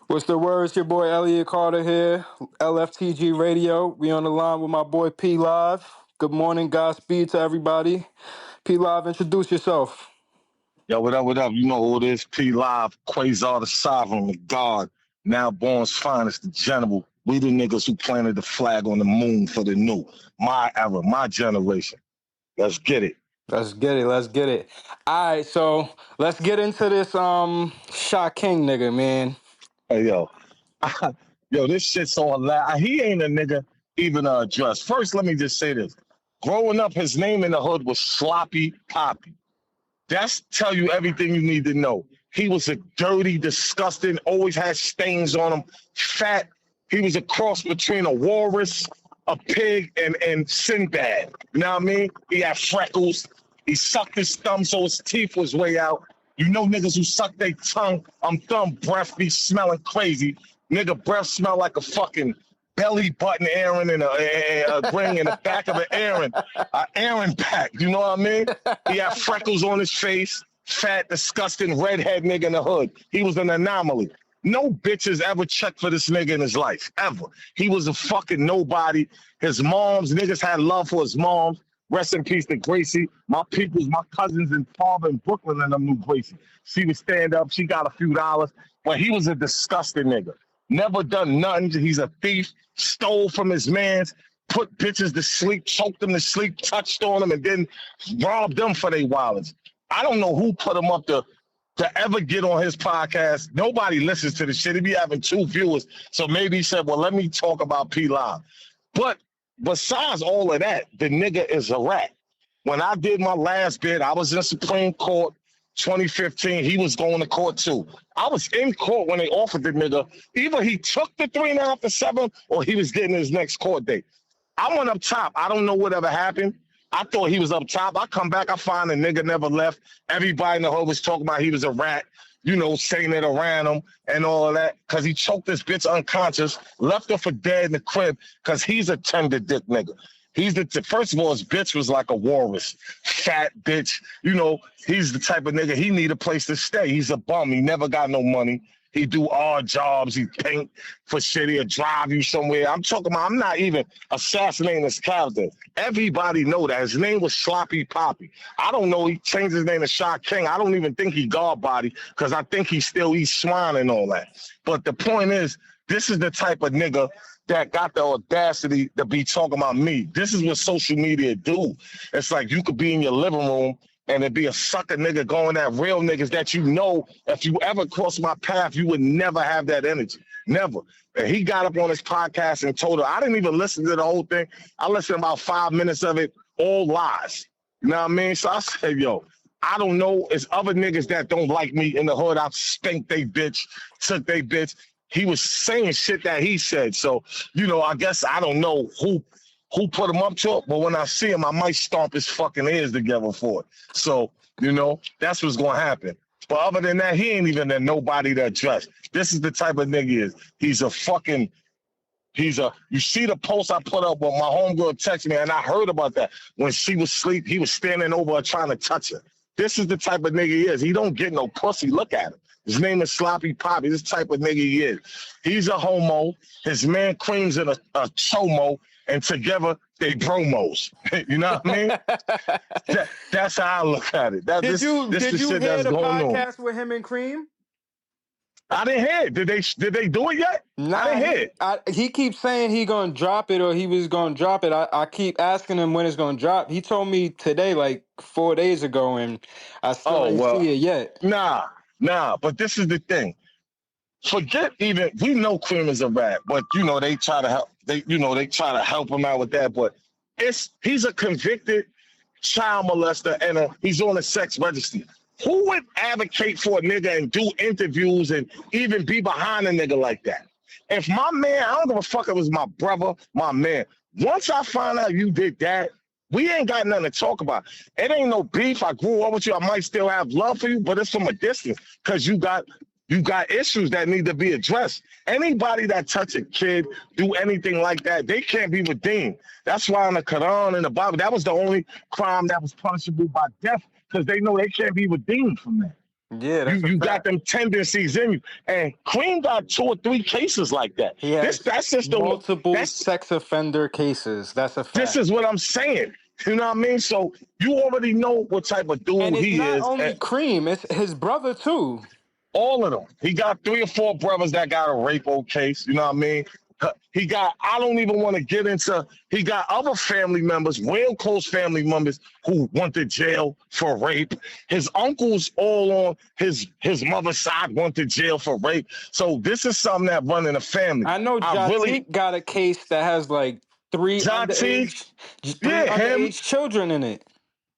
What's the word? It's your boy Elliot Carter here, LFTG Radio. We on the line with my boy P Live. Good morning, Godspeed to everybody. P Live, introduce yourself. Yo, what up, what up? You know who it is. P Live, Quasar the Sovereign, the God, now born's finest, the general. We the niggas who planted the flag on the moon for the new. My era, my generation. Let's get it. Let's get it. Let's get it. All right, so let's get into this Sha King nigga, man. Hey, yo. Yo, this shit's so hilarious. He ain't a nigga even address. First, let me just say this. Growing up, his name in the hood was Sloppy Poppy. That's tell you everything you need to know. He was a dirty, disgusting, always had stains on him, fat. He was a cross between a walrus, a pig, and Sinbad. You know what I mean? He had freckles. He sucked his thumb so his teeth was way out. You know niggas who suck their tongue, thumb breath be smelling crazy. Nigga breath smell like a fucking belly button Aaron and a ring in the back of an Aaron pack. You know what I mean? He had freckles on his face, fat, disgusting, redhead nigga in the hood. He was an anomaly. No bitches ever checked for this nigga in his life, ever. He was a fucking nobody. His moms, niggas had love for his moms. Rest in peace to Gracie. My peoples, my cousins in Palmer and Brooklyn and them knew Gracie. She would stand up. She got a few dollars. But he was a disgusting nigga. Never done nothing. He's a thief. Stole from his mans. Put bitches to sleep. Choked them to sleep. Touched on them. And then robbed them for their wallets. I don't know who put him up to ever get on his podcast. Nobody listens to the shit. He be having 2 viewers. So maybe he said, well, let me talk about P Live. But besides all of that, the nigga is a rat. When I did my last bid, I was in Supreme Court 2015. He was going to court too. I was in court when they offered the nigga. Either he took the 3.5 to 7 or he was getting his next court date. I went up top. I don't know whatever happened. I thought he was up top. I come back, I find the nigga never left. Everybody in the hood was talking about he was a rat, you know, saying it around him and all of that, because he choked this bitch unconscious, left her for dead in the crib, because he's a tender dick nigga. He's first of all, his bitch was like a walrus, fat bitch. You know, he's the type of nigga, he need a place to stay. He's a bum. He never got no money. He do odd jobs. He paint for shit. He'll drive you somewhere. I'm talking about, I'm not even assassinating his character. Everybody know that. His name was Sloppy Poppy. I don't know. He changed his name to Sha King. I don't even think he guard body because I think he still eats swine and all that. But the point is, this is the type of nigga that got the audacity to be talking about me. This is what social media do. It's like you could be in your living room and it'd be a sucker nigga going at real niggas that you know if you ever cross my path, you would never have that energy. Never. And he got up on his podcast and told her, I didn't even listen to the whole thing. I listened about 5 minutes of it, all lies. You know what I mean? So I said, yo, I don't know. It's other niggas that don't like me in the hood. I've spanked they bitch, took they bitch. He was saying shit that he said. So, you know, I guess I don't know who put him up to it, but when I see him, I might stomp his fucking ears together for it. So, you know, that's what's going to happen. But other than that, he ain't even nobody to address. This is the type of nigga he is. You see the post I put up when my homegirl texted me, and I heard about that. When she was asleep, he was standing over her trying to touch her. This is the type of nigga he is. He don't get no pussy. Look at him. His name is Sloppy Poppy. This type of nigga he is. He's a homo. His man Cream's in a chomo. And together they promos. You know what I mean? That's how I look at it. Did you hear the podcast with him and Cream? I didn't hear it. Did they do it yet? Nah, I didn't hear it. He keeps saying he gonna drop it or he was gonna drop it. I keep asking him when it's gonna drop. He told me today, like 4 days ago, and I still ain't see it yet. Nah. But this is the thing. Forget even we know Cream is a rat, but you know they try to help. They try to help him out with that. But he's a convicted child molester and he's on a sex registry. Who would advocate for a nigga and do interviews and even be behind a nigga like that? If my man, I don't give a fuck if it was my brother, my man. Once I find out you did that, we ain't got nothing to talk about. It ain't no beef. I grew up with you. I might still have love for you, but it's from a distance because you got issues that need to be addressed. Anybody that touch a kid, do anything like that, they can't be redeemed. That's why in the Quran and the Bible, that was the only crime that was punishable by death because they know they can't be redeemed from that. Yeah, that's a You got fact. them tendencies in you. And Cream got 2 or 3 cases like that. He has That's just the multiple that's sex offender cases. That's a this fact. is what I'm saying. You know what I mean? So you already know what type of And dude it's he not is. only Cream, it's his brother too. All of them. He got 3 or 4 brothers that got a rape case. You know what I mean? He got, I don't even want to get into, he got other family members, real close family members who went to jail for rape. His uncles all on his mother's side went to jail for rape. So this is something that run in the family. I know I really, Jatik got a case that has like Jati, three yeah, him. underage children in it.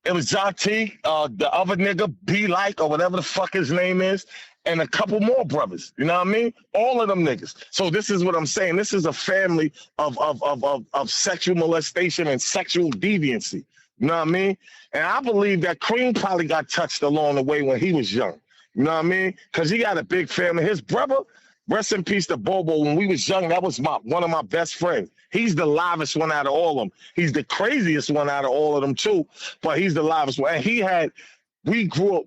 It was Jati, the other nigga, Be Like, or whatever the fuck his name is, and a couple more brothers. You know what I mean? All of them niggas. So this is what I'm saying. This is a family of sexual molestation and sexual deviancy. You know what I mean? And I believe that Cream probably got touched along the way when he was young. You know what I mean? Because he got a big family. His brother, rest in peace to Bobo, when we was young, that was one of my best friends. He's the livest one out of all of them. He's the craziest one out of all of them too, but he's the livest one. And he had, we grew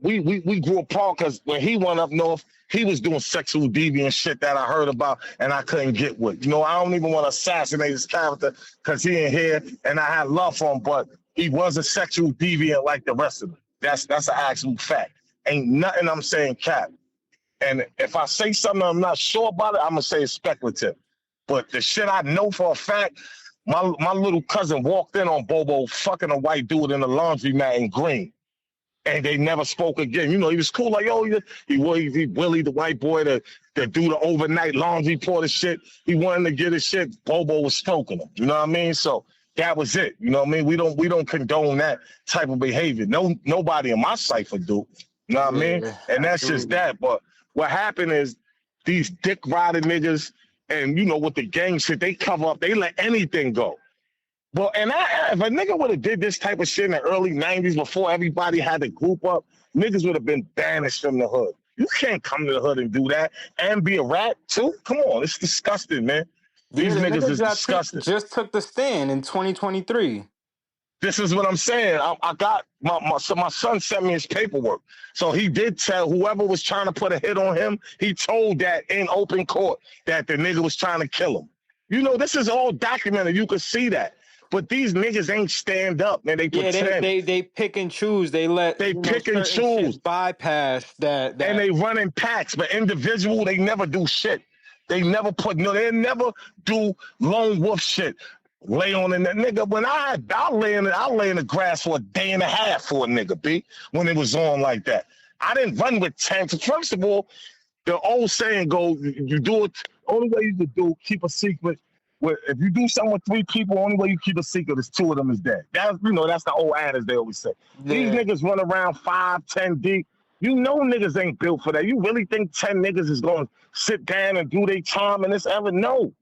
apart because when he went up north, he was doing sexual deviant shit that I heard about and I couldn't get with. You know, I don't even want to assassinate his character because he ain't here and I had love for him, but he was a sexual deviant like the rest of them. That's an actual fact. Ain't nothing I'm saying cap. And if I say something I'm not sure about it, I'm gonna say it's speculative. But the shit I know for a fact, my little cousin walked in on Bobo fucking a white dude in the laundromat in Green. And they never spoke again. You know, he was cool, like, yo, he Willie, the white boy, to do the overnight laundry porter shit. He wanted to get his shit. Bobo was stroking him. You know what I mean? So that was it. You know what I mean? We don't condone that type of behavior. Nobody in my cipher do. You know what I mean? And that's just that. But what happened is these dick riding niggas and, you know, with the gang shit, they cover up, they let anything go. Well, and if a nigga would have did this type of shit in the early 90s before everybody had to group up, niggas would have been banished from the hood. You can't come to the hood and do that and be a rat too. Come on, it's disgusting, man. These niggas is disgusting. Just took the stand in 2023. This is what I'm saying. I got my son sent me his paperwork. So he did tell whoever was trying to put a hit on him, he told that in open court that the nigga was trying to kill him. You know, this is all documented. You could see that. But these niggas ain't stand up, man. They pretend. They pick and choose. They pick and choose. Bypass that. And they run in packs, but individual, they never do shit. They never they never do lone wolf shit. Lay on in that nigga. When I'll lay in the grass for a day and a half for a nigga, B, when it was on like that. I didn't run with tanks. First of all, the old saying goes, you do it, only way you could do, keep a secret. If you do something with 3 people, only way you keep a secret is 2 of them is dead. That's the old adage they always say. Yeah. These niggas run around 5, 10 deep. You know niggas ain't built for that. You really think 10 niggas is going to sit down and do their time in this ever? No,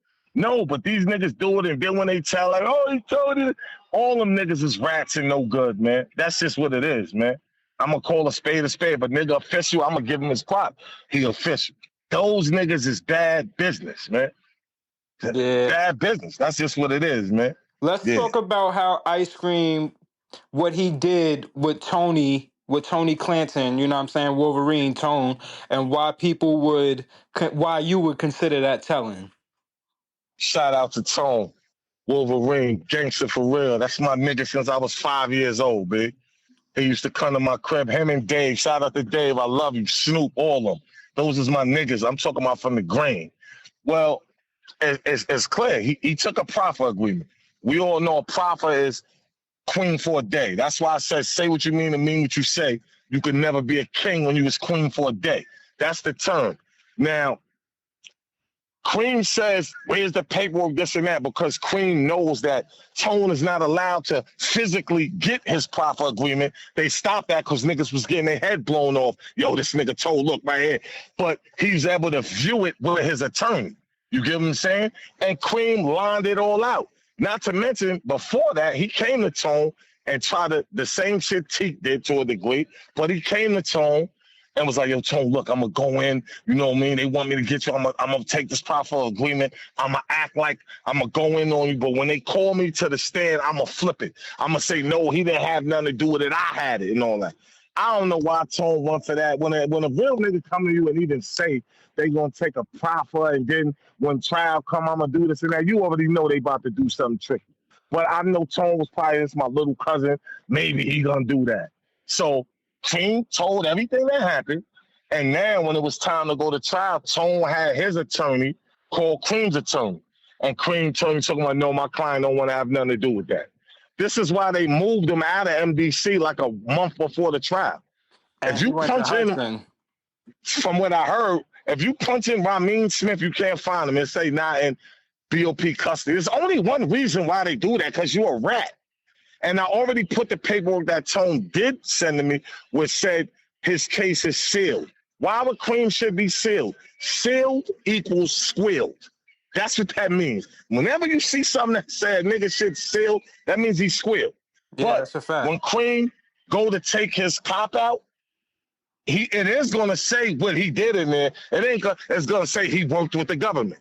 but these niggas do it, and then when they tell, like, oh, he told you, all them niggas is rats and no good, man. That's just what it is, man. I'm going to call a spade, but nigga official, I'm going to give him his prop. He official. Those niggas is bad business, man. Yeah. Bad business. That's just what it is, man. Let's talk about how Ise Kream, what he did with Tony Clanton, you know what I'm saying, Wolverine Tone, and why you would consider that telling. Shout out to Tone, Wolverine, gangster for real. That's my nigga since I was 5 years old, big. He used to come to my crib, him and Dave. Shout out to Dave, I love you. Snoop, all of them. Those is my niggas. I'm talking about from the grain. Well, it's clear. He took a proffer agreement. We all know a proffer is queen for a day. That's why I said say what you mean and mean what you say. You could never be a king when you was queen for a day. That's the term. Now, Cream says, where's the paperwork, this and that, because Cream knows that Tone is not allowed to physically get his proffer agreement. They stopped that because niggas was getting their head blown off. Yo, this nigga Tone, look right here. But he's able to view it with his attorney. You get what I'm saying? And Cream lined it all out. Not to mention, before that, he came to Tone and tried the same shit Teak did to a degree, but he came to Tone and was like, yo, Tone, look, I'm going to go in. You know what I mean? They want me to get you. I'm going to take this proffer agreement. I'm going to act like I'm going to go in on you. But when they call me to the stand, I'm going to flip it. I'm going to say, no, he didn't have nothing to do with it. I had it and all that. I don't know why Tone went for that. When a real nigga come to you and even say they gonna take a proffer, and then when trial come, I'm gonna do this and that, you already know they about to do something tricky. But I know Tone was probably, it's my little cousin, maybe he gonna do that. So King told everything that happened, and now when it was time to go to trial, Tone had his attorney call Cream's attorney. And Cream attorney talking about, no, my client don't want to have nothing to do with that. This is why they moved him out of MDC like a month before the trial. And If he you went to punch in, Hudson. from what I heard, if you punch in Ramin Smith, you can't find him and say not in BOP custody. There's only one reason why they do that, because you're a rat. And I already put the paperwork that Tone did send to me, which said his case is sealed. Why would Cream should be sealed? Sealed equals squealed. That's what that means. Whenever you see something that said nigga shit sealed, that means he squealed. Yeah, But that's a fact. when Cream go to take his cop out, it is gonna say what he did in there. It's gonna say he worked with the government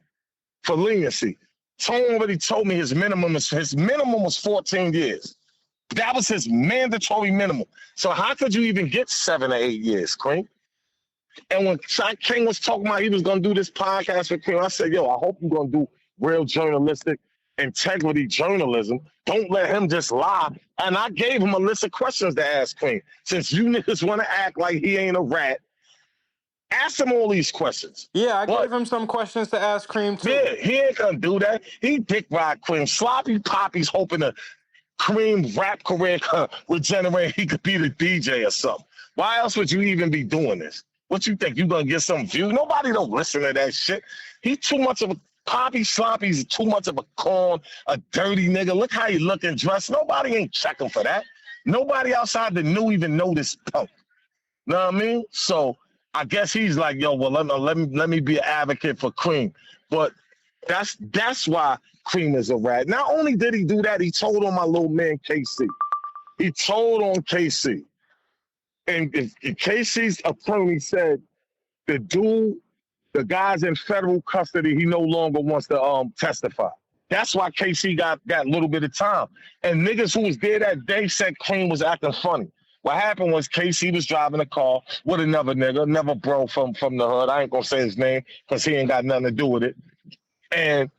for leniency. Tone already told me his minimum was 14 years. That was his mandatory minimum. So how could you even get 7 or 8 years, Cream? And when Sha King was talking about he was going to do this podcast with Cream, I said, yo, I hope you're going to do real journalistic integrity journalism. Don't let him just lie. And I gave him a list of questions to ask Cream. Since you niggas want to act like he ain't a rat, ask him all these questions. Yeah, I gave him some questions to ask Cream too. Yeah, he ain't going to do that. He dick ride Cream. Sloppy Poppy's hoping to Cream rap career regenerate. He could be the DJ or something. Why else would you even be doing this? What you think? You gonna get some view? Nobody don't listen to that shit. He's too much of a Poppy Sloppy's too much of a corn, a dirty nigga. Look how he looking dressed. Nobody ain't checking for that. Nobody outside the new even know this punk. Know what I mean? So I guess he's like, yo, well, let me be an advocate for Cream. But that's why Cream is a rat. Not only did he do that, he told on my little man KC. He told on KC. And KC's attorney said the guy's in federal custody, he no longer wants to testify. That's why KC got that little bit of time. And niggas who was there that day said Cream was acting funny. What happened was KC was driving a car with another bro from the hood. I ain't gonna say his name because he ain't got nothing to do with it. And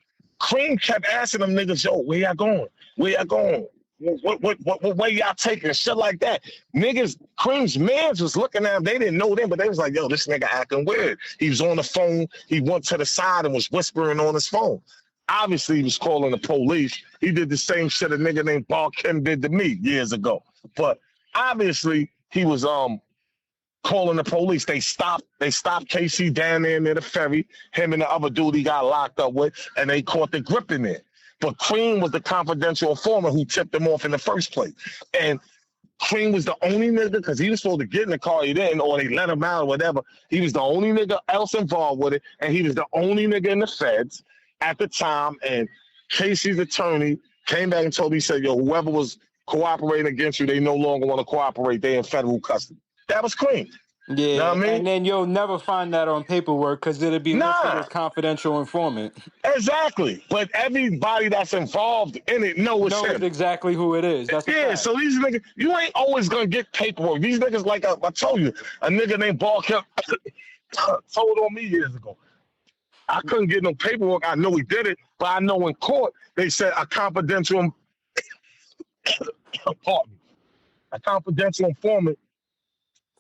Cream kept asking them niggas, yo, where y'all going? Where y'all going? What way y'all taking? Shit like that. Niggas, Cream's mans was looking at him. They didn't know them, but they was like, yo, this nigga acting weird. He was on the phone. He went to the side and was whispering on his phone. Obviously, he was calling the police. He did the same shit a nigga named Bar Kim did to me years ago. But obviously, he was calling the police. They stopped KC down there near the ferry. Him and the other dude he got locked up with, and they caught the grip in there. But Cream was the confidential informant who tipped him off in the first place. And Cream was the only nigga, because he was supposed to get in the car, he didn't, or they let him out or whatever. He was the only nigga else involved with it, and he was the only nigga in the feds at the time. And Casey's attorney came back and told me, he said, yo, whoever was cooperating against you, they no longer want to cooperate. They in federal custody. That was Cream. Yeah, you know what I mean? And then you'll never find that on paperwork because it'll be listed as confidential informant. Exactly. But everybody that's involved in it knows him. Exactly who it is. That's so these niggas, you ain't always gonna get paperwork. These niggas, like I told you, a nigga named Ball kept told on me years ago. I couldn't get no paperwork. I know he did it, but I know in court they said a confidential informant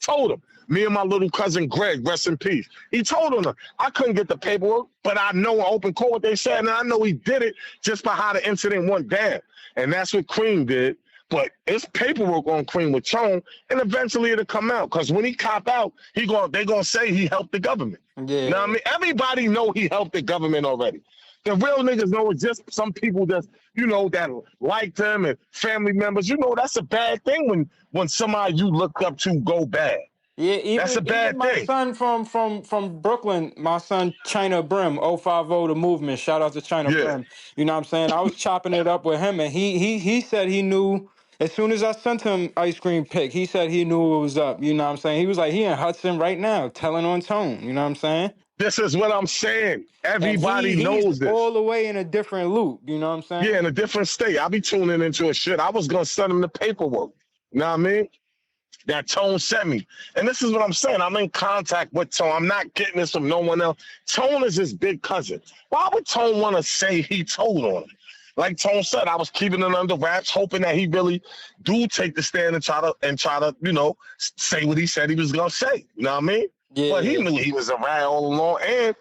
told him. Me and my little cousin Greg, rest in peace. He told him, I couldn't get the paperwork, but I know in open court what they said, and I know he did it just by how the incident went down. And that's what Cream did. But it's paperwork on Cream with Chone, and eventually it'll come out. Because when he cop out, they gonna say he helped the government. Yeah. You know what I mean? Everybody know he helped the government already. The real niggas know it's just some people that liked him and family members. That's a bad thing when somebody you looked up to go bad. Yeah, that's a bad my thing. son from Brooklyn, my son China Brim, 050 the movement. Shout out to China Brim. You know what I'm saying? I was chopping it up with him, and he said he knew as soon as I sent him Ice Cream pic. He said he knew it was up. You know what I'm saying? He was like, he in Hudson right now, telling on Tone. You know what I'm saying? This is what I'm saying. Everybody knows this. All the way in a different loop. You know what I'm saying? Yeah, in a different state. I be tuning into a shit. I was gonna send him the paperwork. You know what I mean? that Tone sent me. And this is what I'm saying. I'm in contact with Tone. I'm not getting this from no one else. Tone is his big cousin. Why would Tone want to say he told on him? Like Tone said, I was keeping it under wraps, hoping that he really do take the stand and try to, you know, say what he said he was gonna say. You know what I mean? Yeah. But he knew he was a rat all along. And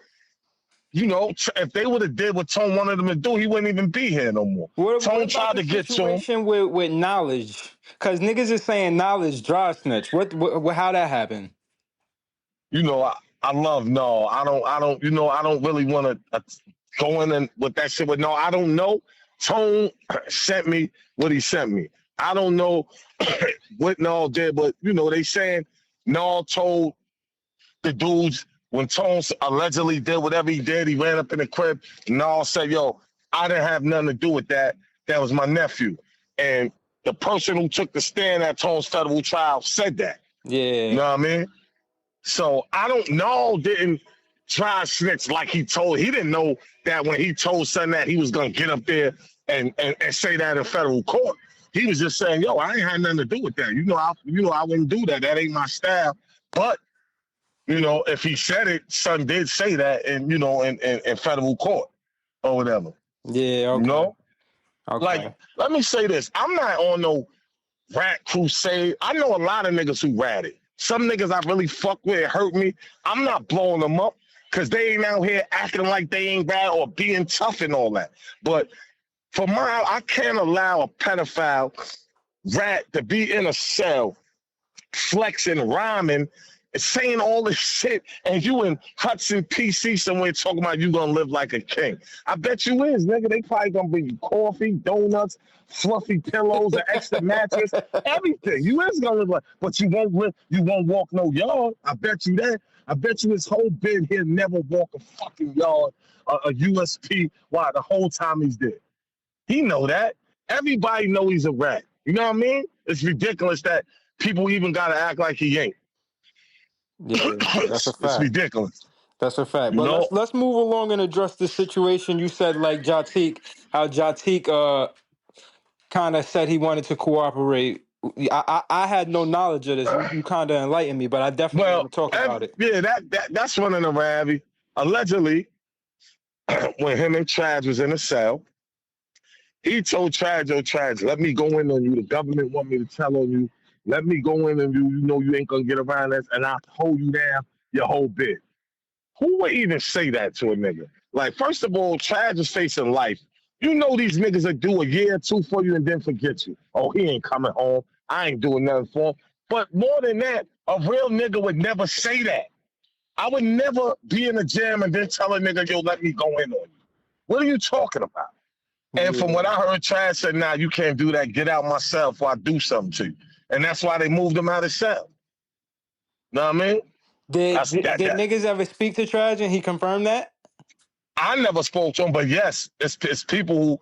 you know, if they would have did what Tone wanted them to do, he wouldn't even be here no more. Tone tried to get to him. Situation with knowledge, because niggas is saying knowledge dry snitch. What how that happened? You know, I love no. I don't. You know, I don't really want to go in and with that shit. But no, I don't know. Tone sent me what he sent me. I don't know what Nall did, but you know, they saying Nall told the dudes when Tone allegedly did whatever he did, he ran up in the crib, and Nall said, yo, I didn't have nothing to do with that. That was my nephew. And the person who took the stand at Tone's federal trial said that. Yeah. You know what I mean? So I don't know, didn't try snitch like he told. He didn't know that when he told son that he was going to get up there and say that in federal court. He was just saying, yo, I ain't had nothing to do with that. I wouldn't do that. That ain't my style. But, you know, if he said it, son did say that in federal court or whatever. Yeah, okay. You know? Okay. Like, let me say this. I'm not on no rat crusade. I know a lot of niggas who ratted. Some niggas I really fuck with, it hurt me. I'm not blowing them up because they ain't out here acting like they ain't bad or being tough and all that. But for mine, I can't allow a pedophile rat to be in a cell flexing, rhyming, saying all this shit, and you in Hudson PC somewhere talking about you gonna live like a king. I bet you is, nigga. They probably gonna bring you coffee, donuts, fluffy pillows, an extra mattress, everything. You is gonna live like, but you won't walk no yard. I bet you that. I bet you his whole bid here never walk a fucking yard, a USP, why the whole time he's there. He know that. Everybody know he's a rat. You know what I mean? It's ridiculous that people even gotta act like he ain't. Yeah, that's a fact. It's ridiculous. That's a fact. You But know? let's move along and address the situation. You said like Jatik, how Jatik kind of said he wanted to cooperate. I had no knowledge of this. You kind of enlightened me, but I definitely want to talk about it. Yeah, that's running around. Abby. Allegedly, when him and Traj was in a cell, he told Traj, yo, Traj, let me go in on you. The government want me to tell on you. Let me go in and you know you ain't gonna get around this, and I'll hold you down your whole bid. Who would even say that to a nigga? Like, first of all, Traj is facing life. You know these niggas that do a year or two for you and then forget you. Oh, he ain't coming home. I ain't doing nothing for him. But more than that, a real nigga would never say that. I would never be in a jam and then tell a nigga, yo, let me go in on you. What are you talking about? And from what I heard, Traj said, nah, you can't do that. Get out my cell before I do something to you. And that's why they moved him out of cell. Know what I mean? Did niggas ever speak to Traj and he confirmed that? I never spoke to him, but yes, it's people who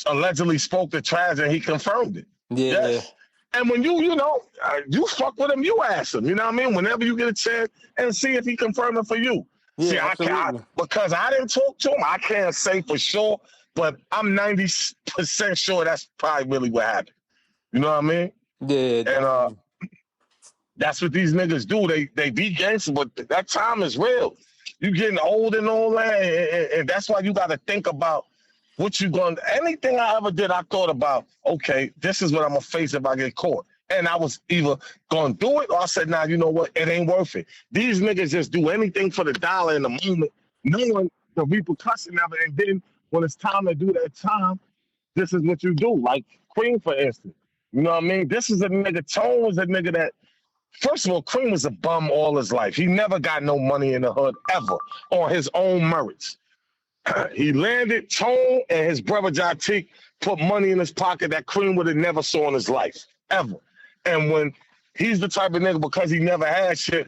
allegedly spoke to Traj and he confirmed it. Yeah. Yes. And when you fuck with him, you ask him. You know what I mean? Whenever you get a chance and see if he confirmed it for you. Yeah, see, absolutely. because I didn't talk to him, I can't say for sure, but I'm 90% sure that's probably really what happened. You know what I mean? Yeah. And that's what these niggas do. They be gangster, but that time is real. You getting old and all that, and that's why you got to think about what you going. Anything I ever did, I thought about. Okay, this is what I'm gonna face if I get caught, and I was either gonna do it or I said, nah, you know what, it ain't worth it. These niggas just do anything for the dollar in the moment, knowing the repercussion of it, and then when it's time to do that time, this is what you do. Like Cream, for instance. You know what I mean? This is a nigga. Tone was a nigga that. First of all, Cream was a bum all his life. He never got no money in the hood ever on his own merits. He landed. Tone and his brother Jatik put money in his pocket that Cream would have never saw in his life, ever. And when he's the type of nigga, because he never had shit,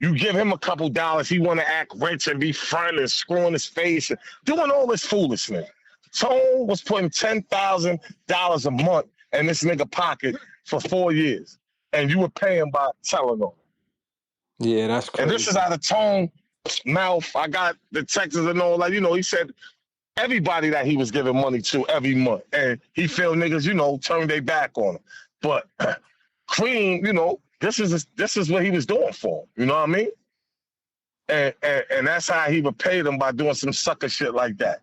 you give him a couple dollars, he want to act rich and be front and screwing his face and doing all this foolishness. Tone was putting $10,000 a month in this nigga pocket for 4 years. And you were paying by telling on. Yeah, that's crazy. And this is out of Tone mouth. I got the texts and all that. You know, he said everybody that he was giving money to every month. And he felt niggas, turned their back on him. But Cream, This is what he was doing for him. You know what I mean? And that's how he repaid him, by doing some sucker shit like that.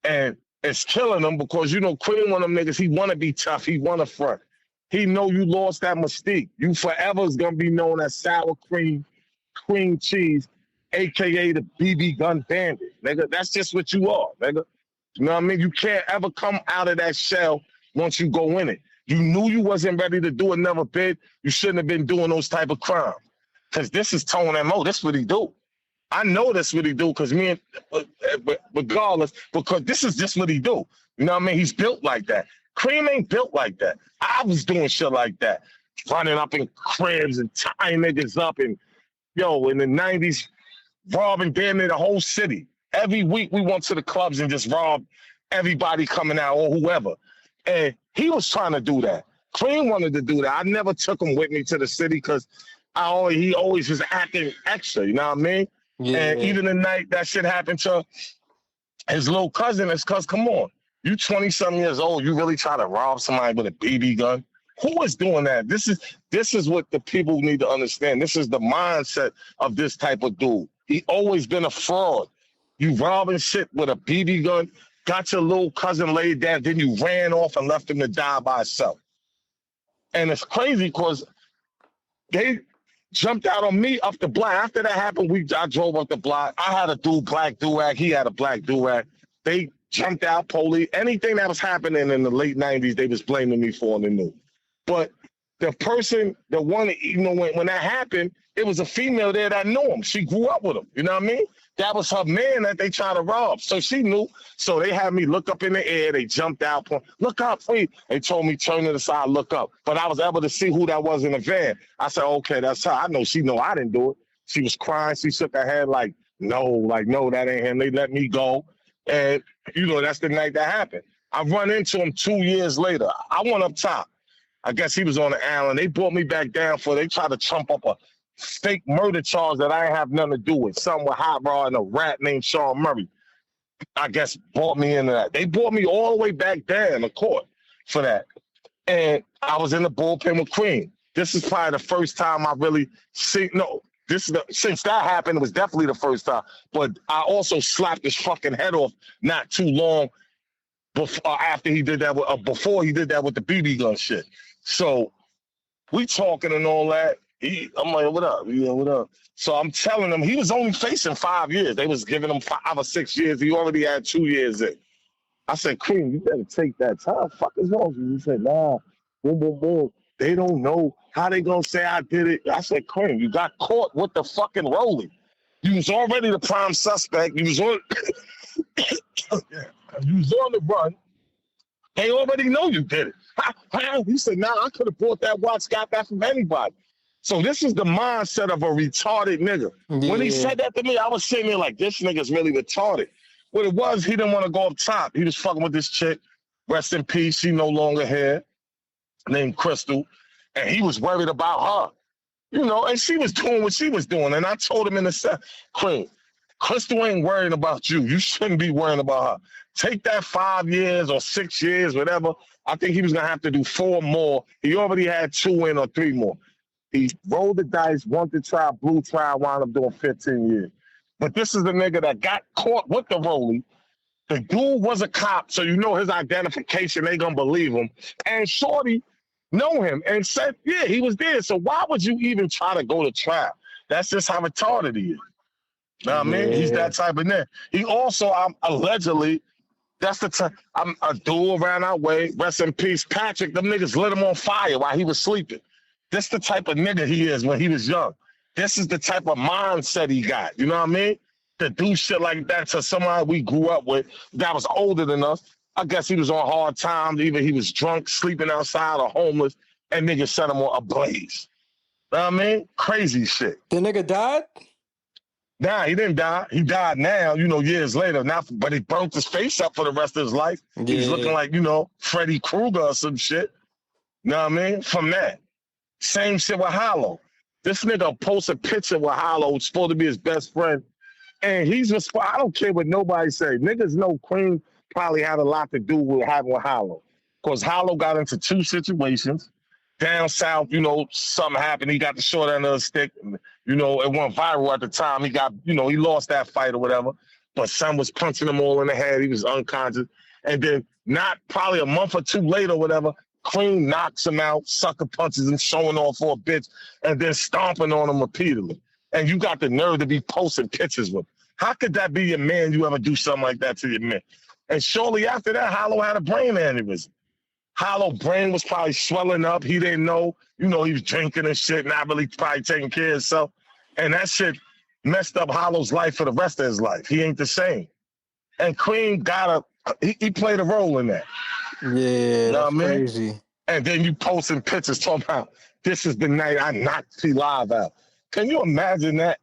And it's killing him because, you know, Cream one of them niggas, he want to be tough. He want to front. He know you lost that mystique. You forever is going to be known as Sour Cream Cheese, a.k.a. the BB Gun Bandit. Nigga, that's just what you are, nigga. You know what I mean? You can't ever come out of that shell once you go in it. You knew you wasn't ready to do another bid. You shouldn't have been doing those type of crimes. Because this is Tone M.O. This is what he do. I know that's what he do because regardless, because this is just what he do. You know what I mean? He's built like that. Cream ain't built like that. I was doing shit like that. Running up in cribs and tying niggas up and, in the 90s, robbing damn near the whole city. Every week we went to the clubs and just robbed everybody coming out or whoever. And he was trying to do that. Cream wanted to do that. I never took him with me to the city because he always was acting extra, you know what I mean? Yeah. And even the night that shit happened to his little cousin, it's because, come on, you 20-something years old, you really try to rob somebody with a BB gun? Who is doing that? This is what the people need to understand. This is the mindset of this type of dude. He always been a fraud. You robbing shit with a BB gun, got your little cousin laid down, then you ran off and left him to die by himself. And it's crazy because they jumped out on me up the block. After that happened, I drove up the block. I had a black do-rag. He had a black do-rag. They jumped out, police. Anything that was happening in the late 90s, they was blaming me for in the news. But the person, the one, when that happened, it was a female there that knew him. She grew up with him. You know what I mean? That was her man that they tried to rob. So she knew. So they had me look up in the air. They jumped out. Look up, please. They told me, turn to the side, look up. But I was able to see who that was in the van. I said, okay, that's her. I know she know I didn't do it. She was crying. She shook her head no, that ain't him. They let me go. And, that's the night that happened. I run into him 2 years later. I went up top. I guess he was on the island. They brought me back down they tried to trump up a fake murder charge that I ain't have nothing to do with. Something with Hot Rod and a rat named Sean Murray. I guess brought me into that. They brought me all the way back down to court for that. And I was in the bullpen with Cream. This is probably the first time I really since that happened, it was definitely the first time. But I also slapped his fucking head off not too long after he did that, before he did that with the BB gun shit. So we talking and all that. I'm like, what up? What up? So I'm telling him he was only facing 5 years. They was giving him 5 or 6 years. He already had 2 years in. I said, Cream, you better take that time. Fuck is wrong with you? He said, nah, boom, boom, boom. They don't know how they gonna say I did it. I said, Cream, you got caught with the fucking rolling. You was already the prime suspect. You was on you was on the run. They already know you did it. He said, nah, I could have bought that watch, got that from anybody. So this is the mindset of a retarded nigga. Yeah. When he said that to me, I was sitting there like, this nigga's really retarded. What it was, he didn't want to go up top. He was fucking with this chick, rest in peace, she no longer here, named Crystal, and he was worried about her. And she was doing what she was doing. And I told him in the set, Cream, Crystal ain't worrying about you. You shouldn't be worrying about her. Take that 5 years or 6 years, whatever. I think he was going to have to do 4 more. He already had 2 in or 3 more. He rolled the dice, wanted to try, blue try, wound up doing 15 years. But this is the nigga that got caught with the rollie. The dude was a cop, so his identification, they going to believe him. And Shorty know him and said, yeah, he was there. So why would you even try to go to trial? That's just how retarded he is. Know what I mean? He's that type of nigga. He also, allegedly, that's the time, I'm a dude around our way, rest in peace, Patrick, them niggas lit him on fire while he was sleeping. This the type of nigga he is when he was young. This is the type of mindset he got. You know what I mean? To do shit like that to somebody we grew up with that was older than us. I guess he was on hard times. Either he was drunk, sleeping outside, or homeless, and niggas set him on ablaze. You know what I mean? Crazy shit. The nigga died? Nah, he didn't die. He died now, years later. Now, but he burnt his face up for the rest of his life. Yeah. He's looking like, Freddy Krueger or some shit. You know what I mean? From that. Same shit with Hollow. This nigga posts a picture with Hollow, it's supposed to be his best friend. And he's I don't care what nobody say. Niggas know Cream probably had a lot to do with having with Hollow. Because Hollow got into 2 situations. down south, you know, something happened. He got the short end of the stick. You know, it went viral at the time. He got, you know, he lost that fight or whatever. But son was punching him all in the head. He was unconscious. And then not probably a month or two later or whatever, Cream knocks him out, sucker punches him, showing off for a bitch, and then stomping on him repeatedly. And you got the nerve to be posting pictures with him. How could that be your man? You ever do something like that to your man? And shortly after that, Hollow had a brain aneurysm. Hollow brain was probably swelling up. He didn't know. You know, he was drinking and shit, not really probably taking care of himself. And that shit messed up Hollow's life for the rest of his life. He ain't the same. And Cream he played a role in that. Yeah, You know that's what I mean? crazy. And then you posting pictures talking about, this is the night I knocked P Live out. Can you imagine that?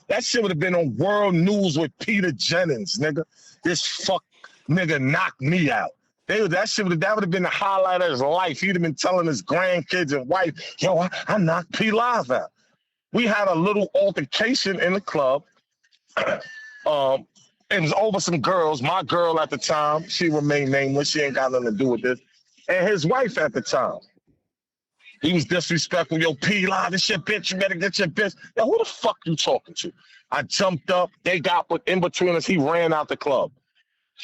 That shit would have been on world news with Peter Jennings, nigga. This fuck nigga knocked me out. That would have been the highlight of his life. He'd have been telling his grandkids and wife, yo, I knocked P Live out. We had a little altercation in the club. It was over some girls. My girl at the time, she remained nameless. She ain't got nothing to do with this. And his wife at the time. He was disrespectful. Yo, P Live, this your bitch. You better get your bitch. Yo, who the fuck you talking to? I jumped up. They got in between us. He ran out the club.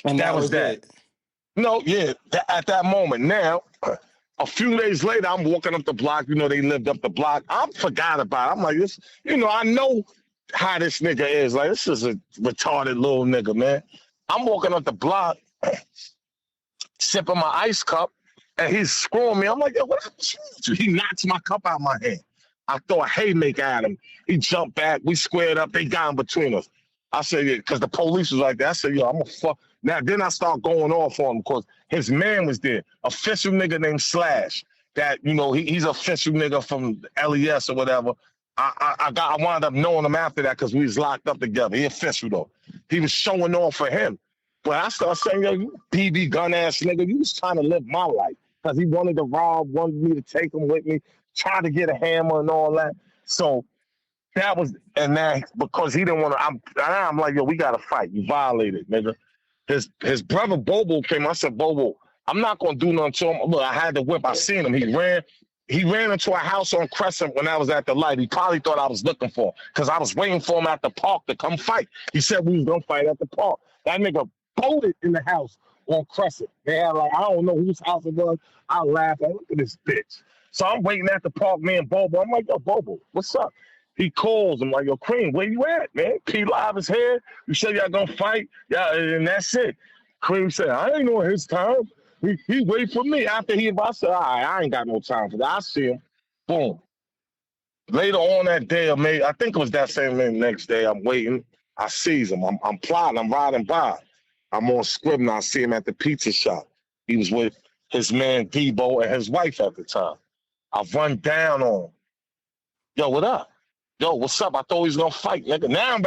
And that was that. It. No, yeah, at that moment. Now, a few days later, I'm walking up the block. You know, they lived up the block. I forgot about it. I'm like, this, you know, I know how this nigga is. Like, this is a retarded little nigga, man. I'm walking up the block, sipping my ice cup, and he's screwing me. I'm like, yo, what happened to you? He knocks my cup out of my hand. I throw a haymaker at him. He jumped back. We squared up. They got in between us. I said, yeah, because the police was like that. I said, yo, I'm going to fuck. Now, then I start going off on him because his man was there. Official nigga named Slash. That, you know, he's an official nigga from LES or whatever. I wound up knowing him after that because we was locked up together. He official, though. He was showing off for him. But I started saying, yo, you BB gun ass nigga, you was trying to live my life. Because he wanted to rob, wanted me to take him with me, try to get a hammer and all that. So that was, and then because he didn't want to, I'm like, yo, we got to fight. You violated, nigga. His brother Bobo came. I said, Bobo, I'm not going to do nothing to him. Look, I had the whip. I seen him. He ran into a house on Crescent when I was at the light. He probably thought I was looking for him because I was waiting for him at the park to come fight. He said we was going to fight at the park. That nigga bolted in the house on Crescent. They had like, I don't know whose house it was. I laughed. Like, look at this bitch. So I'm waiting at the park, man, Bobo. I'm like, yo, Bobo, what's up? He calls. I'm like, yo, Cream, where you at, man? P Live is here. You said y'all gonna fight? Yeah, and that's it. Cream said, I ain't know his time. He wait for me. After I said, all right, I ain't got no time for that. I see him. Boom. Later on that day, I think it was that same next day, I'm waiting. I sees him. I'm plotting. I'm riding by. I'm on Scribner. I see him at the pizza shop. He was with his man Debo and his wife at the time. I run down on him. Yo, what up? Yo, what's up? I thought he was gonna fight, nigga. Now I'm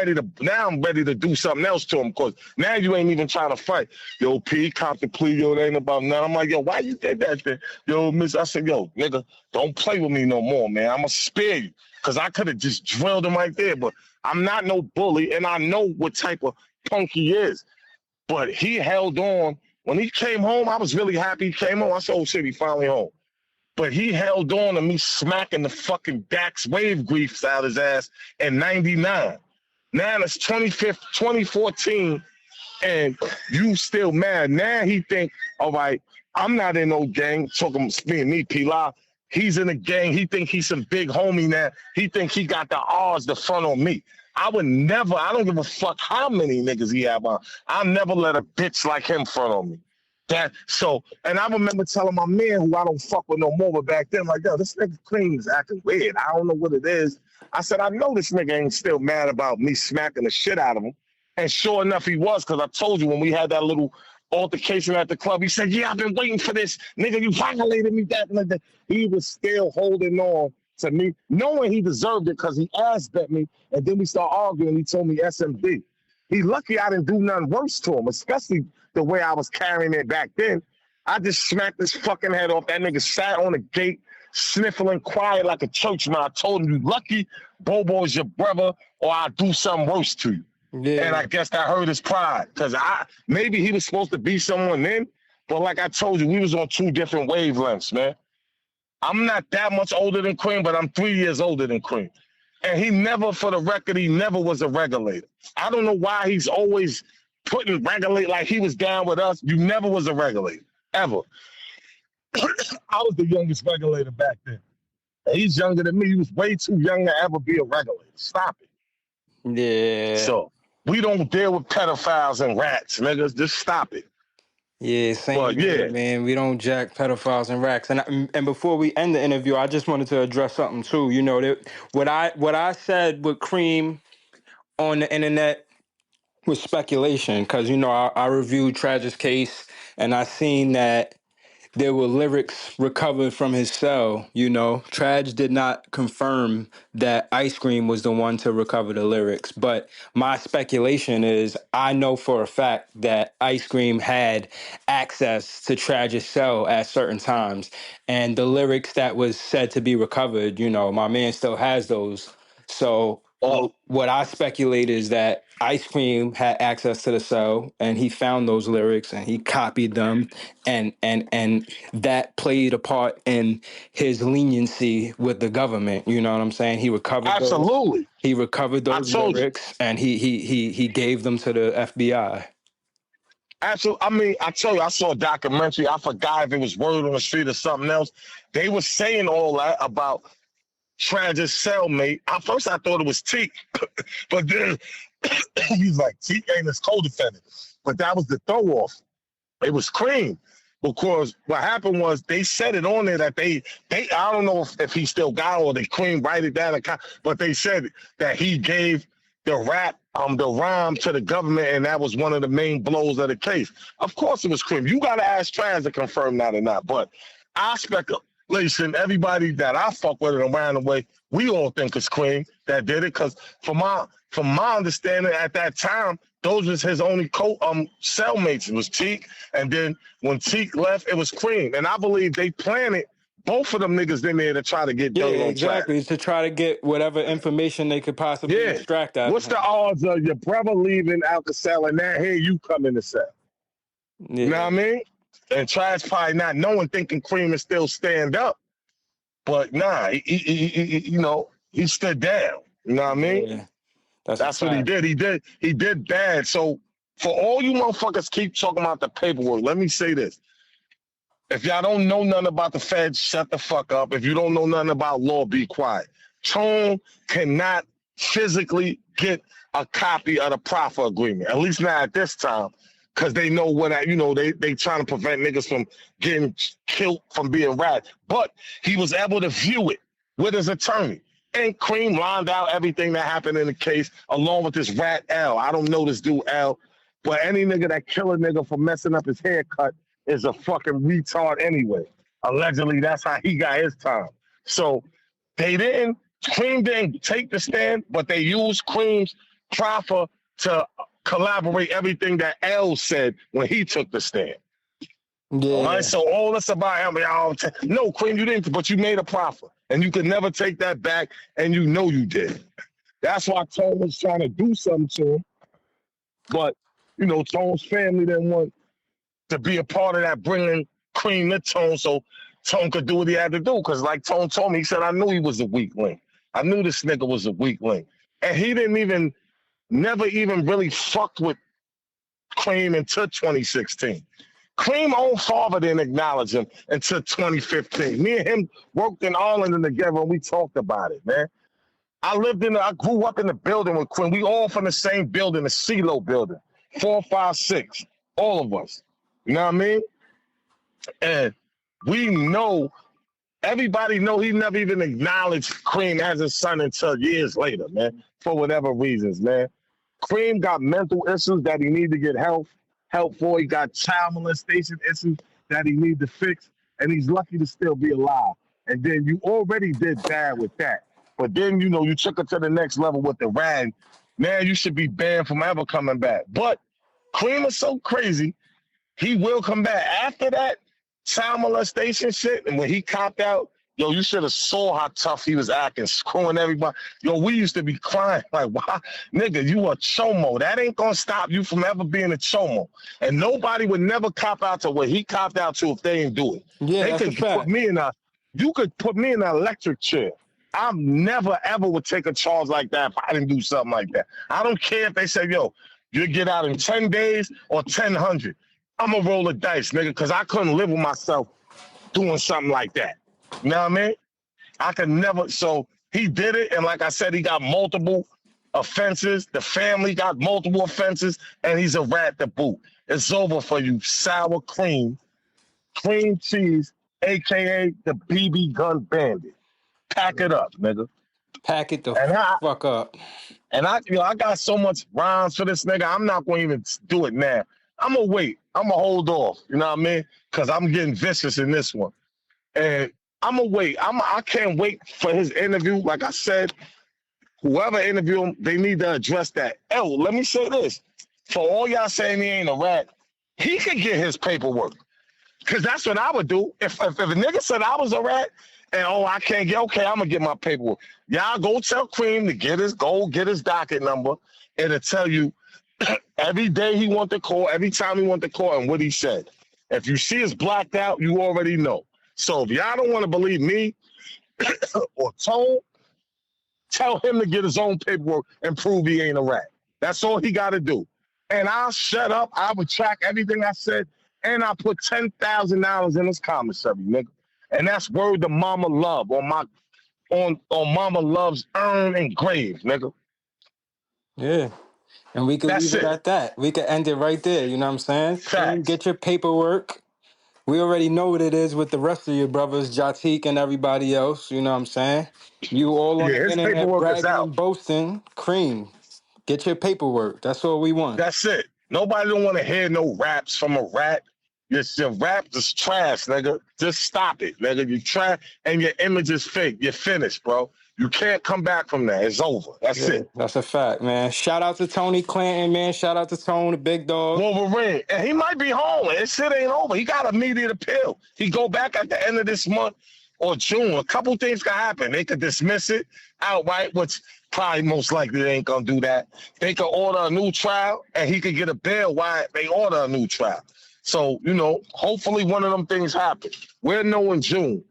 ready to do something else to him because now you ain't even trying to fight. Yo, P, cop the plea, yo, it ain't about nothing. I'm like, yo, why you did that thing? Yo, miss, I said, yo, nigga, don't play with me no more, man. I'ma spare you. Cause I could have just drilled him right there, but I'm not no bully, and I know what type of punk he is. But he held on. When he came home, I was really happy he came home. I said, oh shit, he finally home. But he held on to me smacking the fucking Dax wave griefs out his ass in 99. Now it's 2014, and you still mad. Now he think, all right, I'm not in no gang, talking me, P Live. He's in a gang. He think he's some big homie now. He think he got the odds to front on me. I would never, I don't give a fuck how many niggas he have on. I'll never let a bitch like him front on me. And I remember telling my man who I don't fuck with no more, but back then, like, yo, this nigga Cream is acting weird. I don't know what it is. I said, I know this nigga ain't still mad about me smacking the shit out of him. And sure enough, he was, because I told you when we had that little altercation at the club, he said, yeah, I've been waiting for this. Nigga, you violated me, that and that. He was still holding on to me, knowing he deserved it because he ass bet me. And then we start arguing. He told me SMD. He lucky I didn't do nothing worse to him, especially the way I was carrying it back then. I just smacked his fucking head off. That nigga sat on the gate, sniffling quiet like a churchman. I told him, you lucky Bobo's your brother, or I'll do something worse to you. Yeah. And I guess that hurt his pride, because maybe he was supposed to be someone then, but like I told you, we was on two different wavelengths, man. I'm not that much older than Cream, but I'm 3 years older than Cream. And he never, for the record, he never was a regulator. I don't know why he's always putting regulate like he was down with us. You never was a regulator, ever. I was the youngest regulator back then. He's younger than me. He was way too young to ever be a regulator. Stop it. Yeah. So we don't deal with pedophiles and rats, niggas. Just stop it. Yeah, same But here, yeah, man. We don't jack pedophiles and racks. And before we end the interview, I just wanted to address something too. You know, that what I said with Cream on the internet was speculation, because you know I reviewed Tragic's case and I seen that there were lyrics recovered from his cell. You know, Trag did not confirm that Ice Cream was the one to recover the lyrics, but my speculation is I know for a fact that Ice Cream had access to Tragic's cell at certain times, and the lyrics that was said to be recovered, you know, my man still has those. So what I speculate is that Ice Cream had access to the cell and he found those lyrics and he copied them, and that played a part in his leniency with the government. You know what I'm saying? He recovered those. absolutely. He recovered I those told you. lyrics and he gave them to the FBI. Absolutely. I mean, I tell you, I saw a documentary. I forgot if it was Word on the Street or something else. They were saying all that about Tragic's cellmate. At first, I thought it was Teak, but then he's like, Teak ain't his co-defendant. But that was the throw-off. It was Cream. Because what happened was they said it on there that they I don't know if he still got it or they Cream write it down, but they said that he gave the rhyme to the government, and that was one of the main blows of the case. Of course it was Cream. You got to ask Trans to confirm that or not. But I speculation, everybody that I fuck with it around the way, we all think it's Cream that did it. Because from my understanding at that time, those was his only cellmates. It was Teak, and then when Teak left, it was Cream. And I believe they planted both of them niggas in there to try to get dirt on exactly. To try to get whatever information they could possibly extract out What's of him. the odds of your brother leaving Alka-Seltz and now here you come in the cell? Yeah. You know what I mean? And Trash probably not knowing, thinking Cream is still stand up. But nah, he you know, he stood down. You know what I mean? Yeah. That's what he did. He did bad. So for all you motherfuckers keep talking about the paperwork, let me say this. If y'all don't know nothing about the feds, shut the fuck up. If you don't know nothing about law, be quiet. Tone cannot physically get a copy of the proffer agreement, at least not at this time, because they know what, you know, they trying to prevent niggas from getting killed from being rat. But he was able to view it with his attorney. And Cream lined out everything that happened in the case, along with this rat L. I don't know this dude L, but any nigga that kill a nigga for messing up his haircut is a fucking retard anyway. Allegedly, that's how he got his time. So Cream didn't take the stand, but they used Cream's proffer to collaborate everything that L said when he took the stand. Yeah. All right, so all this about him, y'all. No, Cream, you didn't, but you made a proffer, and you could never take that back, and you know you did. That's why Tone was trying to do something to him, but you know, Tone's family didn't want to be a part of that, bringing Cream to Tone so Tone could do what he had to do. Because like Tone told me, he said, I knew he was a weak link. I knew this nigga was a weak link. And he never even really fucked with Cream until 2016. Cream own father didn't acknowledge him until 2015. Me and him worked in Arlington together and we talked about it, man. I grew up in the building with Cream. We all from the same building, the CeeLo building, 456, all of us. You know what I mean? And we know, everybody know he never even acknowledged Cream as his son until years later, man, for whatever reasons, man. Cream got mental issues that he need to get help for. He got child molestation issues that he need to fix, and he's lucky to still be alive. And then you already did bad with that. But then, you know, you took it to the next level with the rag. Now you should be banned from ever coming back. But Cream is so crazy, he will come back. After that child molestation shit, and when he copped out, yo, you should have saw how tough he was acting, screwing everybody. Yo, we used to be crying like, why? Nigga, you a chomo. That ain't gonna stop you from ever being a chomo. And nobody would never cop out to what he copped out to if they didn't do it. Yeah, They that's a could fact. put me in a You could put me in an electric chair. I'm never ever would take a charge like that if I didn't do something like that. I don't care if they say, yo, you get out in 10 days or 1000. I'm gonna roll the dice, nigga, because I couldn't live with myself doing something like that. You know what I mean? I could never. So he did it, and like I said, he got multiple offenses. The family got multiple offenses, and he's a rat to boot. It's over for you, sour cream cheese, aka the BB gun bandit. Pack it up, nigga. Pack it the And fuck up. I got so much rhymes for this nigga. I'm not gonna even do it now. I'm gonna wait. I'm gonna hold off. You know what I mean? Because I'm getting vicious in this one, and I'm gonna wait. I can't wait for his interview. Like I said, whoever interview him, they need to address that. Oh, let me say this: for all y'all saying he ain't a rat, he could get his paperwork. Because that's what I would do. If a nigga said I was a rat and, I can't get, okay, I'm going to get my paperwork. Y'all go tell Cream to get his docket number. It'll tell you every day he went to court, every time he went to court, and what he said. If you see it's blacked out, you already know. So if y'all don't want to believe me or Tone, tell him to get his own paperwork and prove he ain't a rat. That's all he got to do. And I'll shut up. I retract everything I said. And I put $10,000 in his commissary, nigga. And that's word to Mama Love on Mama Love's urn and grave, nigga. Yeah. And we could That's leave it it. at that. We could end it right there. You know what I'm saying? Cream, Facts. get your paperwork. We already know what it is with the rest of your brothers, Jatik and everybody else. You know what I'm saying? You all on Yeah, the his internet paperwork is bragging out. and boasting. Cream, get your paperwork. That's all we want. That's it. Nobody don't want to hear no raps from a rat. Your rap is trash, nigga. Just stop it, nigga. You trash and your image is fake. You're finished, bro. You can't come back from that. It's over. That's Yeah, it. that's a fact, man. Shout out to Tony Clanton, man. Shout out to Tone, the big dog. Wolverine. And he might be home. His shit ain't over. He got immediate appeal. He go back at the end of this month or June. A couple things can happen. They could dismiss it outright, which probably most likely they ain't gonna do that. They could order a new trial and he could get a bail while they order a new trial. So, hopefully one of them things happen. We'll know in June.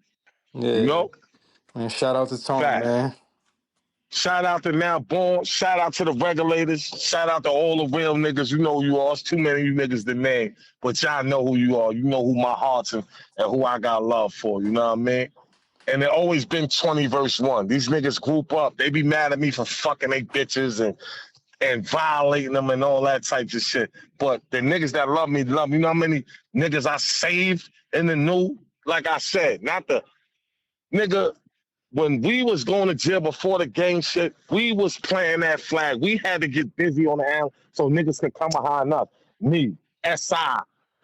Yeah. And shout out to Tone, Fact. man. Shout out to Now Born. Shout out to the regulators. Shout out to all the real niggas. You know who you are. It's too many of you niggas to name, but y'all know who you are. You know who my heart's and who I got love for. You know what I mean? And it always been 20 verse 1. These niggas group up. They be mad at me for fucking they bitches and violating them and all that types of shit. But the niggas that love me, love me. You know how many niggas I saved in the new? Like I said, not the nigga. When we was going to jail before the gang shit, we was playing that flag. We had to get busy on the island so niggas could come behind us. Me, SI,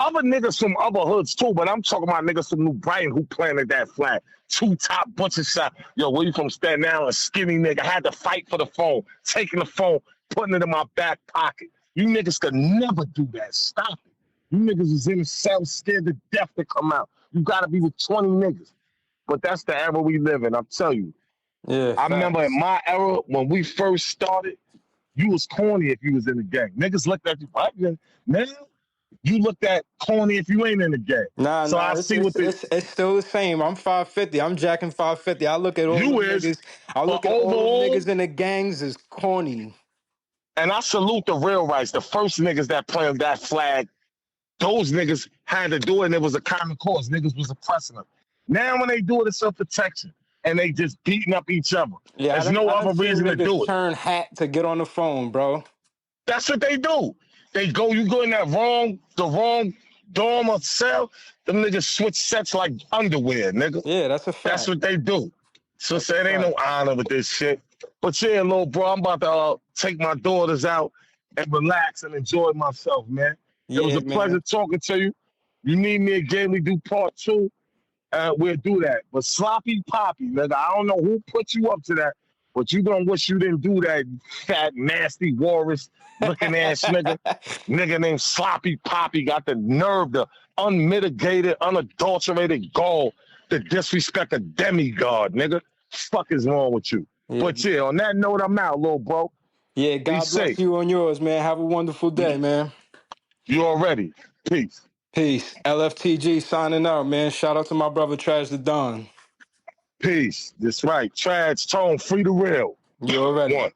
other niggas from other hoods too, but I'm talking about niggas from New Brighton who planted that flag. Two top butcher shot. Yo, where you from Staten Island? Skinny nigga. Had to fight for the phone, taking the phone, putting it in my back pocket. You niggas could never do that. Stop it. You niggas is in the cell scared to death to come out. You gotta be with 20 niggas. But that's the era we live in. I'll tell you. Yeah, I remember in facts. my era when we first started, you was corny if you was in the gang. Niggas looked at you. Now you looked at corny if you ain't in the gang. So Nah, I it's, see it's what it's it's still the same. I'm 550. I'm jacking 550. I look at all you them is, niggas. I but look at all them overall, niggas in the gangs as corny. and I salute the real rights, the first niggas that planted that flag. Those niggas had to do it, and it was a common cause. Niggas was oppressing them. Now when they do it, it's self-protection, and they just beating up each other. Yeah, There's no I done other seen reason to niggas do it. turn hat to get on the phone, bro. That's what they do. You go in the wrong dorm or cell, them niggas switch sets like underwear, nigga. Yeah, that's a That's fact. what they do. So That's a say it ain't no fact. honor with this shit. But yeah, little bro, I'm about to take my daughters out and relax and enjoy myself, man. It was Yeah, a pleasure man. talking to you. You need me again, we do part 2. We'll do that. But sloppy poppy, nigga, I don't know who put you up to that, but you gonna wish you didn't do that, you fat, nasty, walrus looking ass nigga. Nigga named Sloppy Poppy got the nerve, the unmitigated, unadulterated gall to disrespect a demigod, nigga. Fuck is wrong with you? Yeah. But yeah, on that note, I'm out, little bro. Yeah, Be God bless safe. you and yours, man. Have a wonderful day, man. You already. Peace. Peace. LFTG signing out, man. Shout out to my brother Trash the Don. Peace. That's right. Trads, Tone, free the real. You already. One.